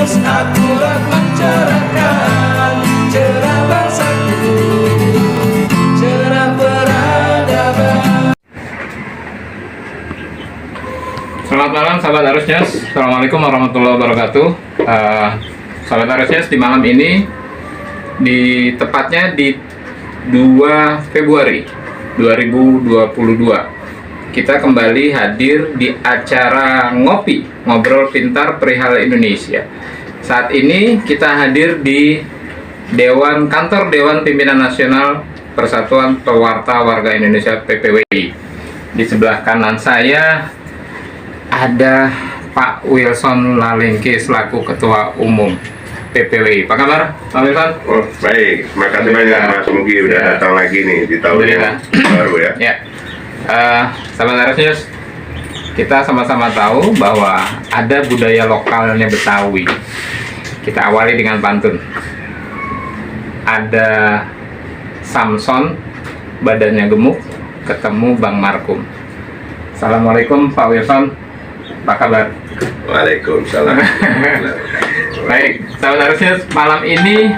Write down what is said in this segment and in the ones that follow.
lurus, akurat mencerahkan cerah bangsaku, cerah peradaban. Selamat malam sahabat Arus News. Assalamualaikum warahmatullahi wabarakatuh. Sahabat Arus News, di malam ini tepatnya di 2 Februari 2022 kita kembali hadir di acara ngobrol pintar perihal Indonesia. Saat ini kita hadir di kantor Dewan Pimpinan Nasional Persatuan Pewarta Warga Indonesia PPWI. Di sebelah kanan saya ada Pak Wilson Lalengke selaku Ketua Umum PPWI. Apa kabar, Pak Wilson? Oh, baik. Makasih banyak Mas Mugi udah datang lagi nih di tahun yang baru ya. Ya. Sahabat Arus News, kita sama-sama tahu bahwa ada budaya lokalnya Betawi. Kita awali dengan pantun. Ada Samson, badannya gemuk, ketemu Bang Markum. Assalamualaikum Pak Wilson, apa kabar? Waalaikumsalam. Baik, sahabat Arus News, malam ini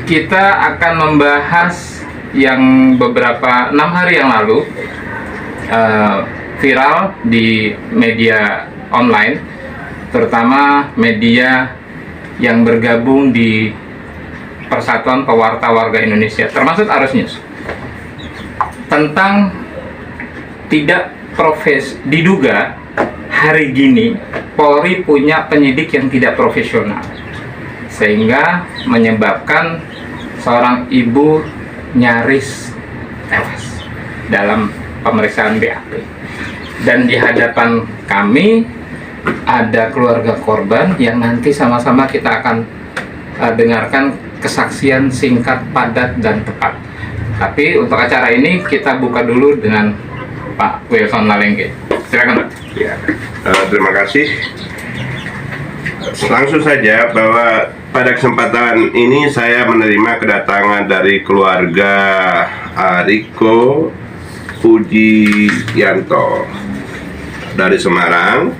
kita akan membahas yang beberapa 6 hari yang lalu viral di media online, terutama media yang bergabung di Persatuan Pewarta Warga Indonesia, termasuk Arus News, tentang diduga hari gini Polri punya penyidik yang tidak profesional, sehingga menyebabkan seorang ibu nyaris tewas dalam pemeriksaan BAP. Dan di hadapan kami ada keluarga korban yang nanti sama-sama kita akan dengarkan kesaksian singkat, padat, dan tepat. Tapi untuk acara ini kita buka dulu dengan Pak Wilson Lalengke. Silakan, Pak. Ya. Terima kasih. Langsung saja bahwa pada kesempatan ini saya menerima kedatangan dari keluarga Riko Pujiyanto dari Semarang.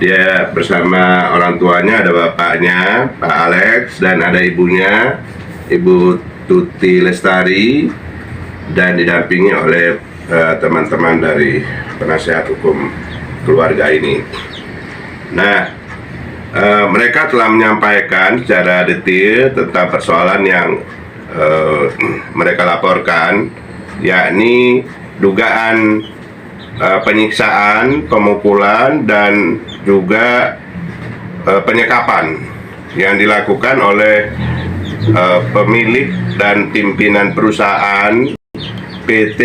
Dia bersama orang tuanya, ada bapaknya Pak Alex dan ada ibunya Ibu Tuti Lestari, dan didampingi oleh teman-teman dari penasihat hukum keluarga ini. Nah, mereka telah menyampaikan secara detail tentang persoalan yang mereka laporkan, yakni dugaan penyiksaan, pemukulan, dan juga penyekapan yang dilakukan oleh pemilik dan pimpinan perusahaan PT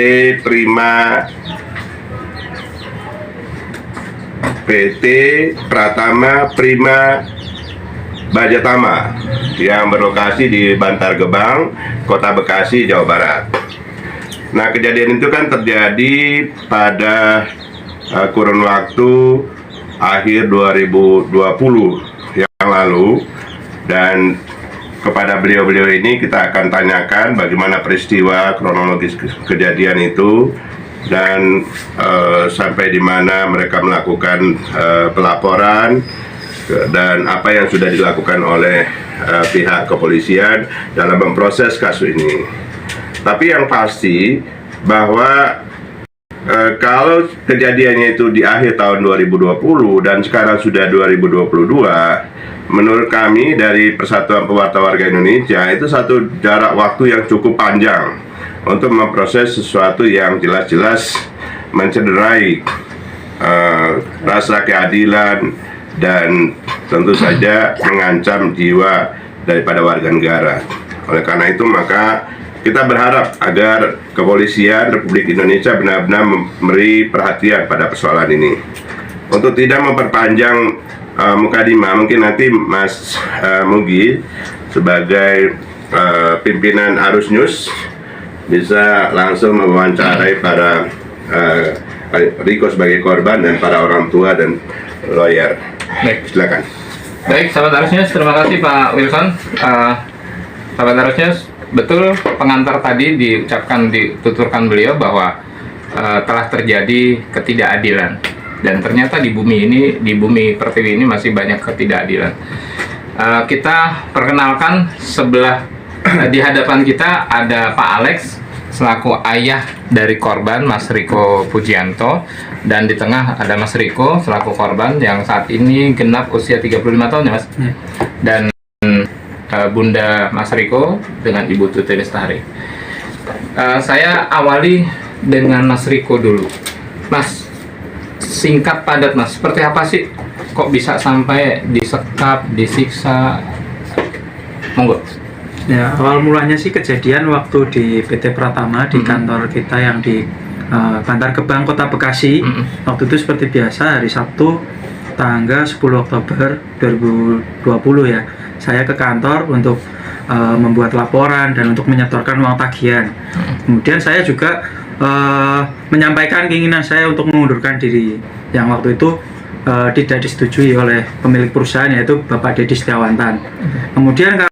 Pratama Prima Bajatama yang berlokasi di Bantar Gebang, Kota Bekasi, Jawa Barat. Nah, kejadian itu kan terjadi pada kurun waktu akhir 2020 yang lalu, dan kepada beliau-beliau ini kita akan tanyakan bagaimana peristiwa kronologis kejadian itu, dan sampai di mana mereka melakukan pelaporan, dan apa yang sudah dilakukan oleh pihak kepolisian dalam memproses kasus ini. Tapi yang pasti bahwa kalau kejadiannya itu di akhir tahun 2020 dan sekarang sudah 2022, menurut kami dari Persatuan Pewarta Warga Indonesia itu satu jarak waktu yang cukup panjang untuk memproses sesuatu yang jelas-jelas mencederai rasa keadilan dan tentu saja mengancam jiwa daripada warga negara. Oleh karena itu, maka kita berharap agar kepolisian Republik Indonesia benar-benar memberi perhatian pada persoalan ini. Untuk tidak memperpanjang mukadimah, mungkin nanti Mas Mugi sebagai pimpinan Arus News bisa langsung mewawancarai para Riko sebagai korban dan para orang tua dan lawyer. Baik, silakan. Baik, sahabat Arus News, terima kasih Pak Wilson. Sahabat Arus News, betul pengantar tadi dituturkan beliau bahwa telah terjadi ketidakadilan Dan ternyata di bumi pertiwi ini masih banyak ketidakadilan. Kita perkenalkan di hadapan kita ada Pak Alex selaku ayah dari korban Mas Riko Pujianto, dan di tengah ada Mas Riko selaku korban yang saat ini genap usia 35 tahun ya Mas. Dan Bunda Mas Riko dengan Ibu Tuti Lestari. Saya awali dengan Mas Riko dulu. Mas, singkat padat Mas, seperti apa sih kok bisa sampai disekap, disiksa? Monggo. Ya, awal mulanya sih kejadian waktu di PT Pratama di kantor kita yang di Bantar Gebang, Kota Bekasi. Waktu itu seperti biasa hari Sabtu tanggal 10 Oktober 2020 ya. Saya ke kantor untuk membuat laporan dan untuk menyetorkan uang tagihan. Kemudian saya juga menyampaikan keinginan saya untuk mengundurkan diri yang waktu itu tidak disetujui oleh pemilik perusahaan, yaitu Bapak Dedi Setiawantan. Kemudian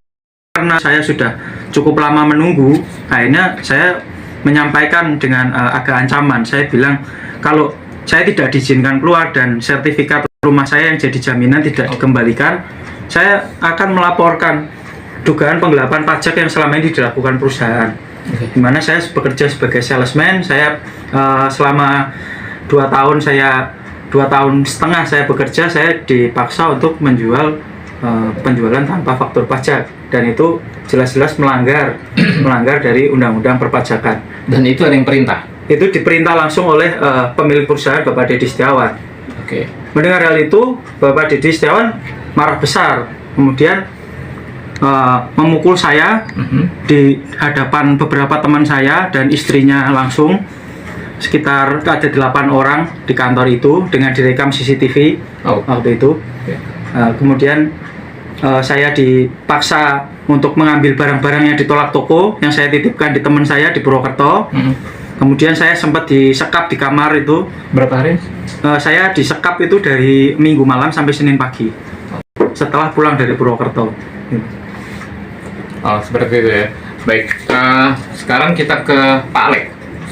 karena saya sudah cukup lama menunggu, akhirnya saya menyampaikan dengan agak ancaman. Saya bilang kalau saya tidak diizinkan keluar dan sertifikat rumah saya yang jadi jaminan tidak dikembalikan, saya akan melaporkan dugaan penggelapan pajak yang selama ini dilakukan perusahaan. Di mana saya bekerja sebagai salesman, saya selama 2 tahun setengah saya bekerja, saya dipaksa untuk menjual penjualan tanpa faktur pajak, dan itu jelas-jelas melanggar dari undang-undang perpajakan. Dan itu ada yang perintah? Itu diperintah langsung oleh pemilik perusahaan Bapak Dedi Setiawan. Oke. Mendengar hal itu, Bapak Dedi Setiawan marah besar, kemudian memukul saya di hadapan beberapa teman saya dan istrinya langsung. Sekitar ada 8 orang di kantor itu dengan direkam CCTV waktu itu. Kemudian saya dipaksa untuk mengambil barang-barang yang ditolak toko yang saya titipkan di teman saya di Purwokerto. Kemudian saya sempat disekap di kamar itu. Berapa hari? Saya disekap itu dari Minggu malam sampai Senin pagi setelah pulang dari Purwokerto. Oh, seperti itu ya. Baik, sekarang kita ke Pak Alex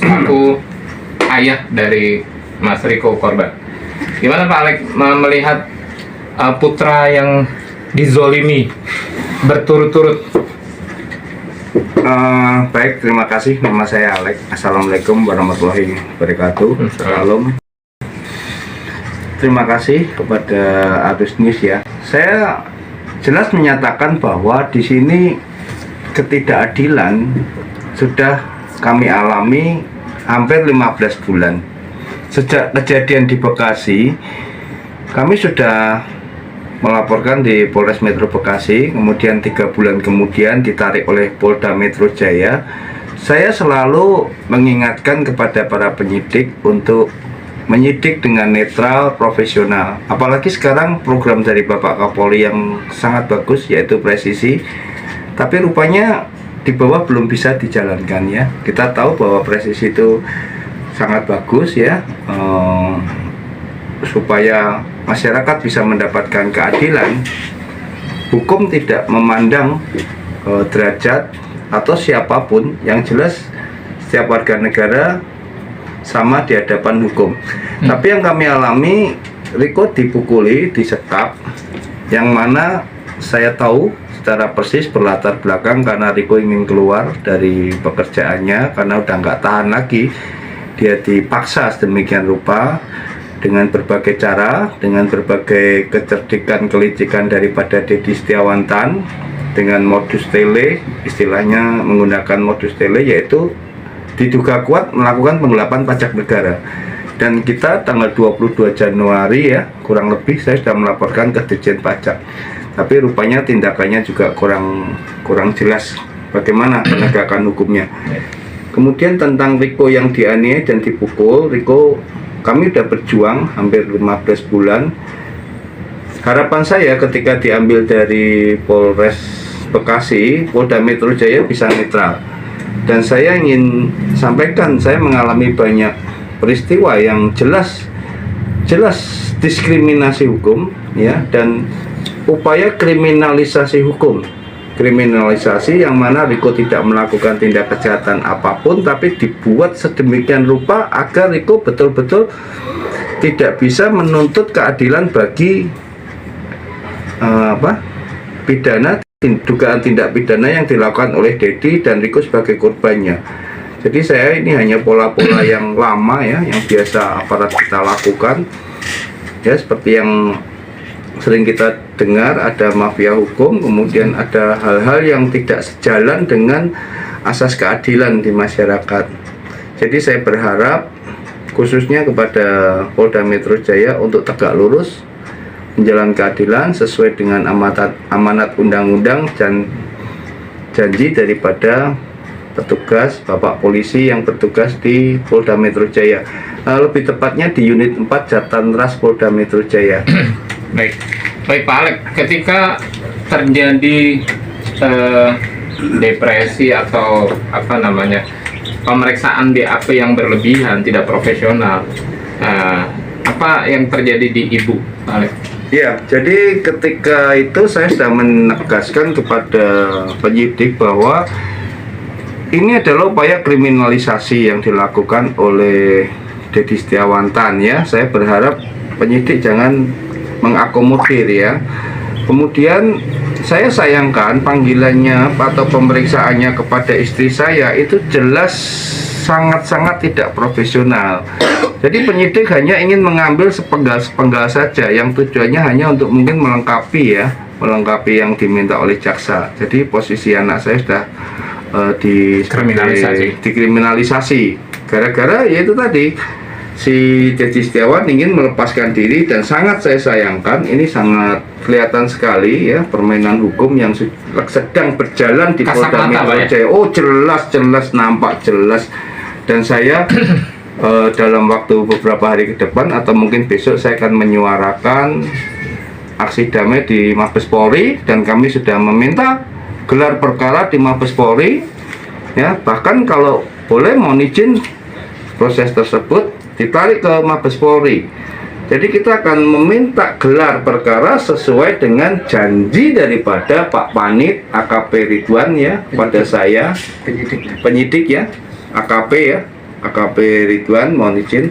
selaku ayah dari Mas Riko korban. Gimana Pak Alex melihat putra yang dizolimi berturut-turut? Baik, terima kasih. Nama saya Alex. Assalamualaikum warahmatullahi wabarakatuh. Salam. Terima kasih kepada Arus News ya. Saya jelas menyatakan bahwa di sini ketidakadilan sudah kami alami hampir 15 bulan. Sejak kejadian di Bekasi, kami sudah melaporkan di Polres Metro Bekasi, kemudian 3 bulan kemudian ditarik oleh Polda Metro Jaya. Saya selalu mengingatkan kepada para penyidik untuk menyidik dengan netral, profesional. Apalagi sekarang program dari Bapak Kapolri yang sangat bagus, yaitu presisi. Tapi rupanya di bawah belum bisa dijalankan ya. Kita tahu bahwa presisi itu sangat bagus ya, supaya masyarakat bisa mendapatkan keadilan. Hukum tidak memandang derajat atau siapapun, yang jelas setiap warga negara sama di hadapan hukum. Tapi yang kami alami, Riko dipukuli, disekap, yang mana saya tahu secara persis berlatar belakang karena Riko ingin keluar dari pekerjaannya karena udah nggak tahan lagi. Dia dipaksa sedemikian rupa dengan berbagai cara, dengan berbagai kecerdikan kelicikan daripada Dedi Setiawantan, dengan modus tele, istilahnya menggunakan modus tele, yaitu diduga kuat melakukan penggelapan pajak negara. Dan kita tanggal 22 Januari ya, kurang lebih saya sudah melaporkan ke Ditjen Pajak. Tapi rupanya tindakannya juga kurang jelas bagaimana penegakan hukumnya. Kemudian tentang Riko yang dianiaya dan dipukul, Riko kami sudah berjuang hampir 15 bulan. Harapan saya ketika diambil dari Polres Bekasi, Polda Metro Jaya bisa netral. Dan saya ingin sampaikan, saya mengalami banyak peristiwa yang jelas diskriminasi hukum ya, dan upaya kriminalisasi hukum, kriminalisasi yang mana Riko tidak melakukan tindak kejahatan apapun, tapi dibuat sedemikian rupa agar Riko betul-betul tidak bisa menuntut keadilan bagi dugaan tindak pidana yang dilakukan oleh Dedi dan Riko sebagai korbannya. Jadi saya ini hanya pola-pola yang lama ya, yang biasa aparat kita lakukan ya, seperti yang sering kita dengar, ada mafia hukum, kemudian ada hal-hal yang tidak sejalan dengan asas keadilan di masyarakat. Jadi saya berharap khususnya kepada Polda Metro Jaya untuk tegak lurus menjalankan keadilan sesuai dengan amanat undang-undang dan janji daripada petugas Bapak Polisi yang bertugas di Polda Metro Jaya, lebih tepatnya di unit 4 Jatanras Polda Metro Jaya. Baik Pak Alek, ketika terjadi depresi atau pemeriksaan BAP yang berlebihan, tidak profesional, apa yang terjadi di Ibu, Pak Alek? Ya, jadi ketika itu saya sudah menegaskan kepada penyidik bahwa ini adalah upaya kriminalisasi yang dilakukan oleh Dedi Setiawantan ya. Saya berharap penyidik jangan mengakomodir ya. Kemudian saya sayangkan panggilannya atau pemeriksaannya kepada istri saya itu jelas sangat-sangat tidak profesional. Jadi penyidik hanya ingin mengambil sepenggal saja, yang tujuannya hanya untuk mungkin melengkapi yang diminta oleh jaksa. Jadi posisi anak saya sudah dikriminalisasi gara-gara yaitu tadi si Dedi Setiawan ingin melepaskan diri, dan sangat saya sayangkan, ini sangat kelihatan sekali ya permainan hukum yang sedang berjalan di Polda Metro Jaya. Oh jelas nampak jelas, dan saya dalam waktu beberapa hari ke depan atau mungkin besok saya akan menyuarakan aksi damai di Mabes Polri, dan kami sudah meminta gelar perkara di Mabes Polri ya, bahkan kalau boleh mohon izin proses tersebut ditarik ke Mabes Polri. Jadi kita akan meminta gelar perkara sesuai dengan janji daripada Pak Panit AKP Ridwan ya pada saya, penyidik ya, AKP Ridwan, mohon izin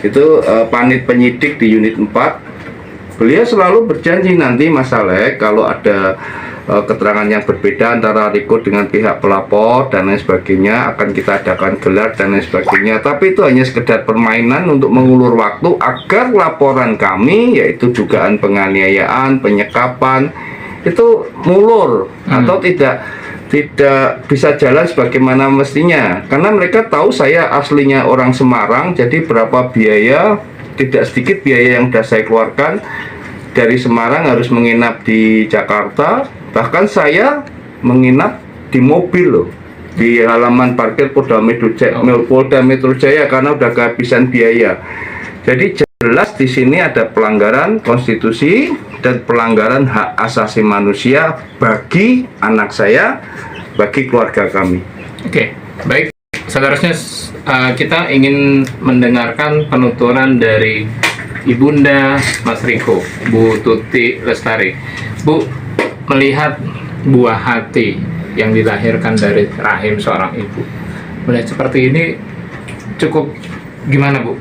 itu Panit penyidik di unit 4. Beliau selalu berjanji nanti Mas Alek kalau ada keterangan yang berbeda antara Riko dengan pihak pelapor dan lain sebagainya akan kita adakan gelar dan lain sebagainya. Tapi itu hanya sekedar permainan untuk mengulur waktu agar laporan kami yaitu dugaan penganiayaan, penyekapan itu mulur atau tidak bisa jalan sebagaimana mestinya, karena mereka tahu saya aslinya orang Semarang. Jadi berapa biaya, tidak sedikit biaya yang sudah saya keluarkan dari Semarang harus menginap di Jakarta. Bahkan saya menginap di mobil loh, di halaman parkir Polda Metro Jaya karena udah kehabisan biaya. Jadi jelas di sini ada pelanggaran konstitusi dan pelanggaran hak asasi manusia bagi anak saya, bagi keluarga kami. Oke, baik. Seharusnya kita ingin mendengarkan penuturan dari Ibunda Mas Riko, Bu Tuti Lestari. Bu, melihat buah hati yang dilahirkan dari rahim seorang ibu, melihat seperti ini cukup gimana Bu?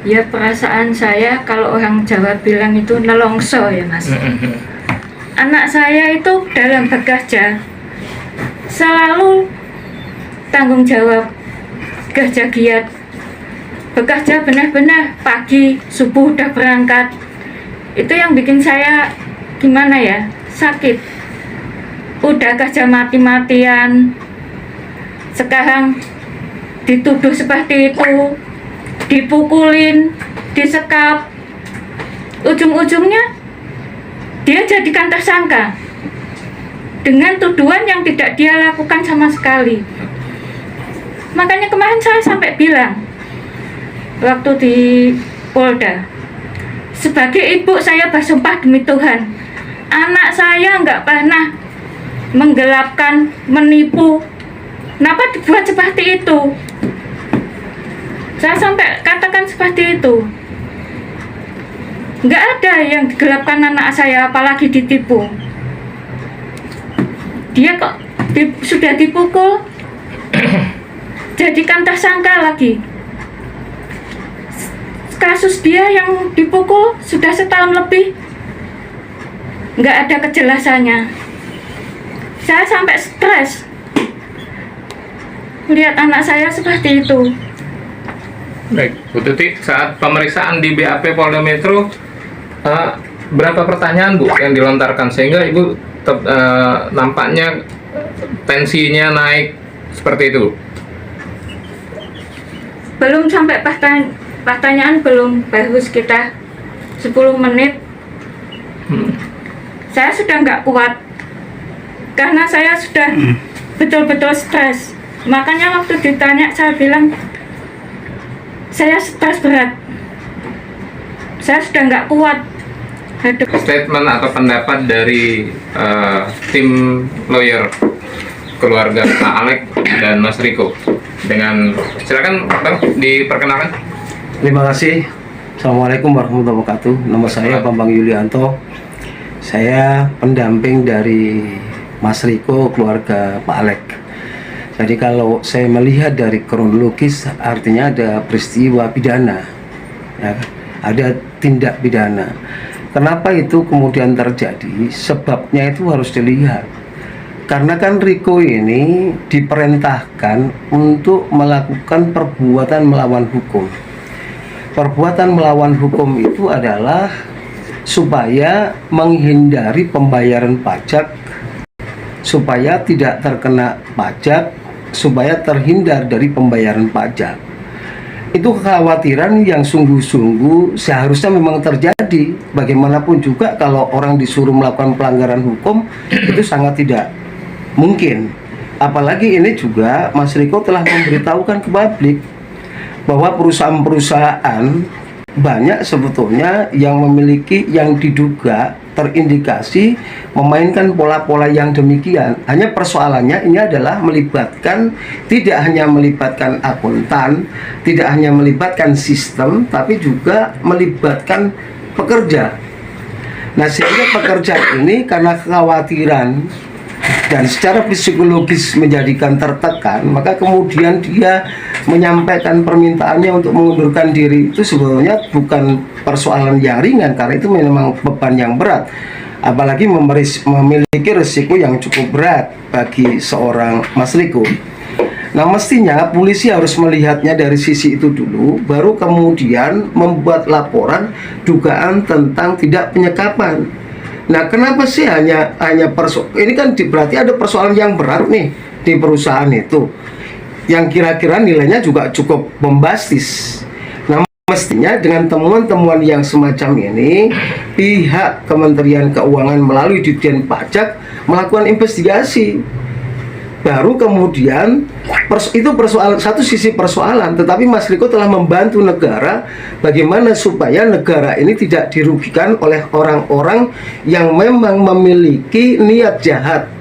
Ya perasaan saya kalau orang Jawa bilang itu nelongso ya Mas. Anak saya itu dalam bekerja selalu tanggung jawab, kerja giat, bekerja benar-benar pagi subuh udah berangkat. Itu yang bikin saya gimana ya, sakit. Udah kerja mati-matian, sekarang dituduh seperti itu, dipukulin, disekap, ujung-ujungnya dia jadikan tersangka dengan tuduhan yang tidak dia lakukan sama sekali. Makanya kemarin saya sampai bilang waktu di Polda, sebagai ibu saya bersumpah demi Tuhan, anak saya nggak pernah menggelapkan, menipu. Kenapa dibuat seperti itu? Saya sampai katakan seperti itu. Nggak ada yang digelapkan anak saya, apalagi ditipu. Dia kok sudah dipukul, jadikan tersangka lagi. Kasus dia yang dipukul sudah setahun lebih, nggak ada kejelasannya. Saya sampai stres lihat anak saya seperti itu. Baik, Bu Tuti, saat pemeriksaan di BAP Polda Metro, berapa pertanyaan Bu yang dilontarkan sehingga Ibu nampaknya tensinya naik seperti itu? Belum sampai pertanyaan, belum, baru sekitar 10 menit. Saya sudah nggak kuat karena saya sudah betul-betul stres. Makanya waktu ditanya saya bilang saya stres berat, saya sudah nggak kuat. Statement atau pendapat dari tim lawyer keluarga Pak Alek dan Mas Riko, dengan silakan Bang diperkenalkan. Terima kasih. Assalamualaikum warahmatullahi wabarakatuh. Nama saya Bambang Yulianto. Saya pendamping dari Mas Riko, keluarga Pak Alek. Jadi kalau saya melihat dari kronologis, artinya ada peristiwa pidana, ya, ada tindak pidana. Kenapa itu kemudian terjadi? Sebabnya itu harus dilihat. Karena kan Riko ini diperintahkan untuk melakukan perbuatan melawan hukum. Perbuatan melawan hukum itu adalah supaya menghindari pembayaran pajak, supaya tidak terkena pajak, supaya terhindar dari pembayaran pajak. Itu kekhawatiran yang sungguh-sungguh seharusnya memang terjadi. Bagaimanapun juga kalau orang disuruh melakukan pelanggaran hukum itu sangat tidak mungkin. Apalagi ini juga Mas Riko telah memberitahukan ke publik bahwa perusahaan-perusahaan banyak sebetulnya yang memiliki, yang diduga terindikasi memainkan pola-pola yang demikian. Hanya persoalannya ini adalah melibatkan, tidak hanya melibatkan akuntan, tidak hanya melibatkan sistem, tapi juga melibatkan pekerja. Nah, sehingga pekerja ini karena kekhawatiran dan secara psikologis menjadikan tertekan, maka kemudian dia menyampaikan permintaannya untuk mengundurkan diri. Itu sebetulnya bukan persoalan yang ringan, karena itu memang beban yang berat, apalagi memiliki risiko yang cukup berat bagi seorang Mas Riko. Nah, mestinya polisi harus melihatnya dari sisi itu dulu, baru kemudian membuat laporan dugaan tentang tidak penyekapan. Nah, kenapa sih hanya ini kan berarti ada persoalan yang berat nih di perusahaan itu, yang kira-kira nilainya juga cukup bombastis. Nah, mestinya dengan temuan-temuan yang semacam ini, pihak Kementerian Keuangan melalui Ditjen Pajak melakukan investigasi. Baru kemudian itu persoalan, satu sisi persoalan, tetapi Mas Riko telah membantu negara bagaimana supaya negara ini tidak dirugikan oleh orang-orang yang memang memiliki niat jahat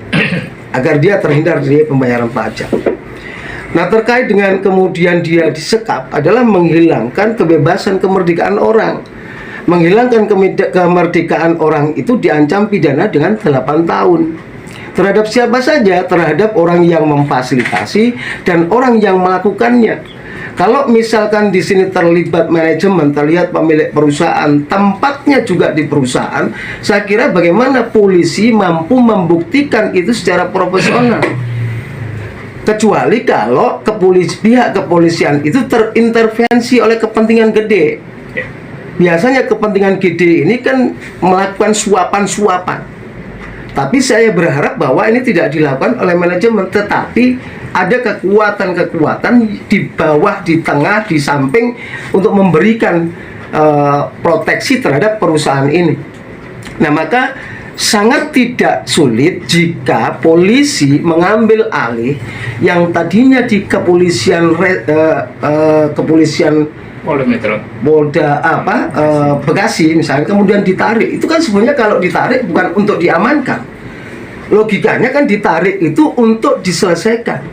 agar dia terhindar dari pembayaran pajak. Nah, terkait dengan kemudian dia disekap adalah menghilangkan kebebasan kemerdekaan orang. Menghilangkan kemerdekaan orang itu diancam pidana dengan 8 tahun. Terhadap siapa saja? Terhadap orang yang memfasilitasi dan orang yang melakukannya. Kalau misalkan di sini terlibat manajemen, terlihat pemilik perusahaan, tempatnya juga di perusahaan, saya kira bagaimana polisi mampu membuktikan itu secara profesional. Kecuali kalau pihak kepolisian itu terintervensi oleh kepentingan gede. Biasanya kepentingan gede ini kan melakukan suapan-suapan. Tapi saya berharap bahwa ini tidak dilakukan oleh manajemen, tetapi ada kekuatan-kekuatan di bawah, di tengah, di samping untuk memberikan proteksi terhadap perusahaan ini. Nah, maka sangat tidak sulit jika polisi mengambil alih yang tadinya di kepolisian Polda Bekasi misalnya, kemudian ditarik. Itu kan sebenarnya kalau ditarik bukan untuk diamankan. Logikanya kan ditarik itu untuk diselesaikan.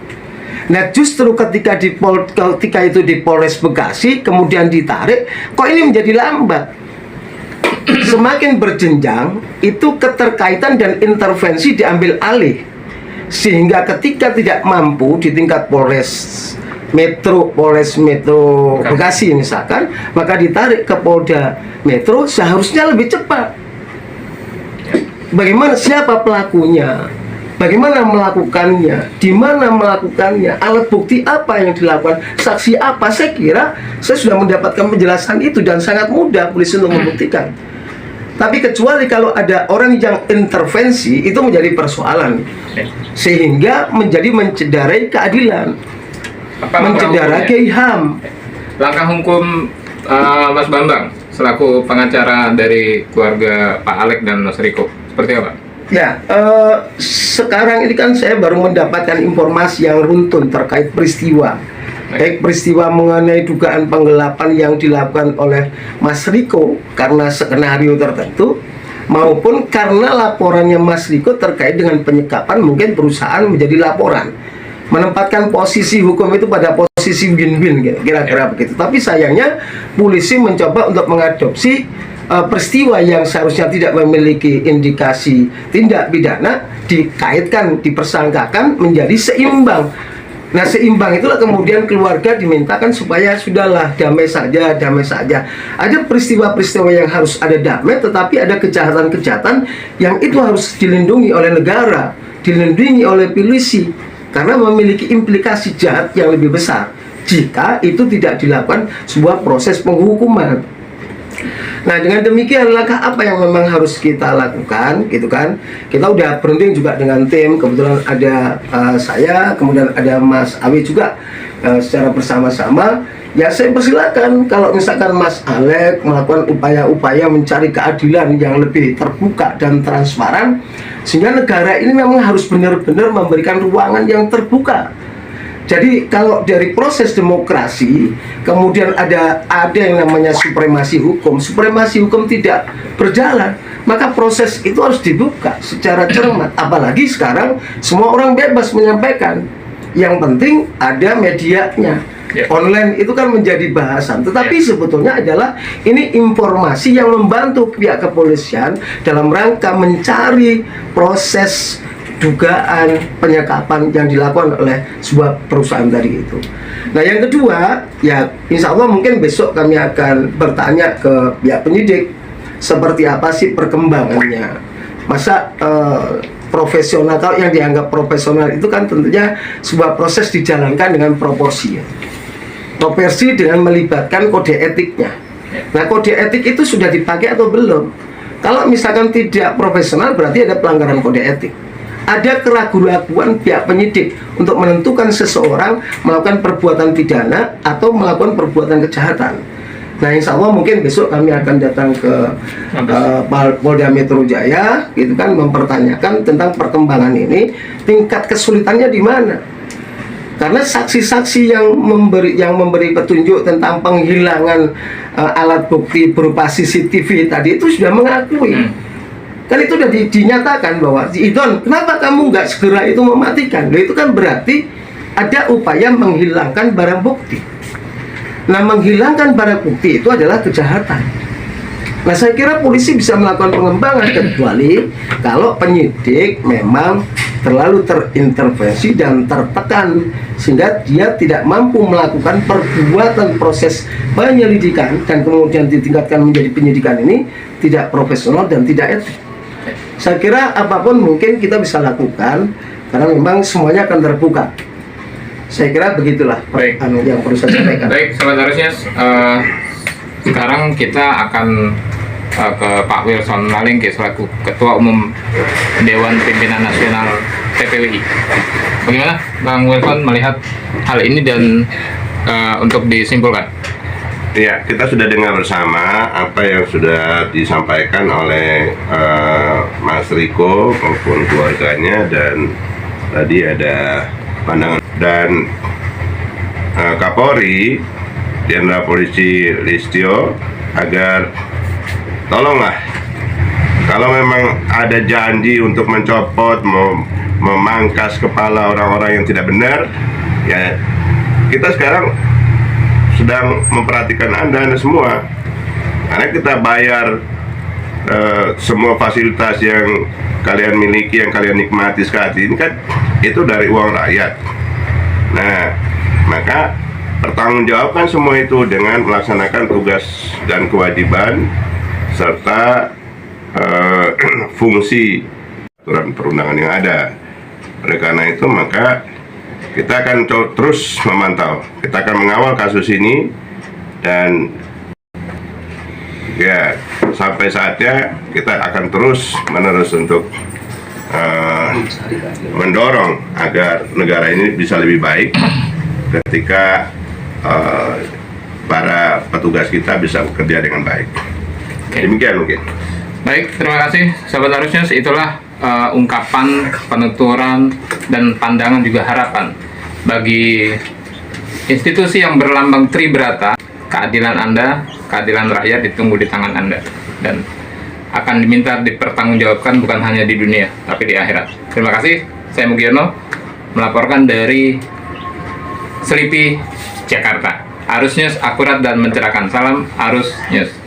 Nah, justru ketika itu di Polres Bekasi kemudian ditarik, kok ini menjadi lambat. Semakin berjenjang itu keterkaitan dan intervensi diambil alih, sehingga ketika tidak mampu di tingkat Polres Polres Metro Bekasi misalkan, maka ditarik ke Polda Metro seharusnya lebih cepat. Bagaimana, siapa pelakunya, bagaimana melakukannya, di mana melakukannya, alat bukti apa yang dilakukan, saksi apa. Saya kira saya sudah mendapatkan penjelasan itu dan sangat mudah polisi untuk membuktikan. Tapi kecuali kalau ada orang yang intervensi, itu menjadi persoalan, sehingga menjadi mencederai keadilan, mencederai HAM. Langkah hukum Mas Bambang selaku pengacara dari keluarga Pak Alek dan Mas Riko seperti apa? Ya, sekarang ini kan saya baru mendapatkan informasi yang runtun terkait peristiwa. Baik peristiwa mengenai dugaan penggelapan yang dilakukan oleh Mas Riko karena skenario tertentu, maupun karena laporannya Mas Riko terkait dengan penyekapan mungkin perusahaan menjadi laporan. Menempatkan posisi hukum itu pada posisi win-win, kira-kira begitu. Tapi sayangnya polisi mencoba untuk mengadopsi peristiwa yang seharusnya tidak memiliki indikasi tindak pidana, dikaitkan, dipersangkakan menjadi seimbang. Nah, seimbang itulah kemudian keluarga dimintakan supaya sudahlah, damai saja, damai saja. Ada peristiwa-peristiwa yang harus ada damai, tetapi ada kejahatan-kejahatan yang itu harus dilindungi oleh negara, dilindungi oleh polisi, karena memiliki implikasi jahat yang lebih besar jika itu tidak dilakukan sebuah proses penghukuman. Nah, dengan demikian langkah apa yang memang harus kita lakukan, gitu kan? Kita udah berunding juga dengan tim, kebetulan ada saya, kemudian ada Mas Awi juga secara bersama-sama. Ya, saya persilakan kalau misalkan Mas Alek melakukan upaya-upaya mencari keadilan yang lebih terbuka dan transparan, sehingga negara ini memang harus benar-benar memberikan ruangan yang terbuka. Jadi kalau dari proses demokrasi kemudian ada yang namanya supremasi hukum tidak berjalan, maka proses itu harus dibuka secara cermat. Apalagi sekarang semua orang bebas menyampaikan, yang penting ada medianya. Online itu kan menjadi bahasan, tetapi sebetulnya adalah ini informasi yang membantu pihak kepolisian dalam rangka mencari proses dugaan penyekapan yang dilakukan oleh sebuah perusahaan tadi itu. Nah, yang kedua, ya insya Allah mungkin besok kami akan bertanya ke pihak penyidik seperti apa sih perkembangannya. Masa profesional, kalau yang dianggap profesional itu kan tentunya sebuah proses dijalankan dengan proporsi ya. Proporsi dengan melibatkan kode etiknya. Nah, kode etik itu sudah dipakai atau belum? Kalau misalkan tidak profesional berarti ada pelanggaran kode etik. Ada keraguan-keraguan pihak penyidik untuk menentukan seseorang melakukan perbuatan pidana atau melakukan perbuatan kejahatan. Nah, insya Allah mungkin besok kami akan datang ke Polda Metro Jaya, gitu kan, mempertanyakan tentang perkembangan ini, tingkat kesulitannya di mana. Karena saksi-saksi yang memberi petunjuk tentang penghilangan alat bukti berupa CCTV tadi itu sudah mengakui. Kan itu sudah dinyatakan bahwa Idon, kenapa kamu nggak segera itu mematikan? Loh, itu kan berarti ada upaya menghilangkan barang bukti. Nah, menghilangkan barang bukti itu adalah kejahatan. Nah, saya kira polisi bisa melakukan pengembangan kecuali kalau penyidik memang terlalu terintervensi dan tertekan sehingga dia tidak mampu melakukan perbuatan proses penyelidikan dan kemudian ditingkatkan menjadi penyidikan ini tidak profesional dan tidak etis. Saya kira apapun mungkin kita bisa lakukan karena memang semuanya akan terbuka. Saya kira begitulah yang perlu saya sampaikan. Baik, Sobat Arusnyas, sekarang kita akan ke Pak Wilson Malingke selaku Ketua Umum Dewan Pimpinan Nasional PPWI. Bagaimana Bang Wilson melihat hal ini dan untuk disimpulkan? Ya, kita sudah dengar bersama apa yang sudah disampaikan oleh Mas Riko maupun keluarganya, dan tadi ada pandangan dan Kapolri Jenderal Polisi Listio agar tolonglah, kalau memang ada janji untuk mencopot, memangkas kepala orang-orang yang tidak benar, ya kita sekarang sedang memperhatikan Anda semua, karena kita bayar semua fasilitas yang kalian miliki, yang kalian nikmati saat ini kan itu dari uang rakyat. Nah, Maka pertanggungjawabkan semua itu dengan melaksanakan tugas dan kewajiban serta fungsi aturan perundangan yang ada. Oleh karena itu maka kita akan terus memantau, kita akan mengawal kasus ini dan ya sampai saatnya kita akan terus menerus untuk mendorong agar negara ini bisa lebih baik ketika para petugas kita bisa bekerja dengan baik. Demikian mungkin. Baik, terima kasih sahabat Arus News. Itulah ungkapan, penuturan, dan pandangan juga harapan bagi institusi yang berlambang Tribrata. Keadilan Anda, keadilan rakyat ditunggu di tangan Anda dan akan diminta dipertanggungjawabkan bukan hanya di dunia tapi di akhirat. Terima kasih. Saya Mugiono melaporkan dari Selipi, Jakarta. Arus News akurat dan mencerahkan. Salam Arus News.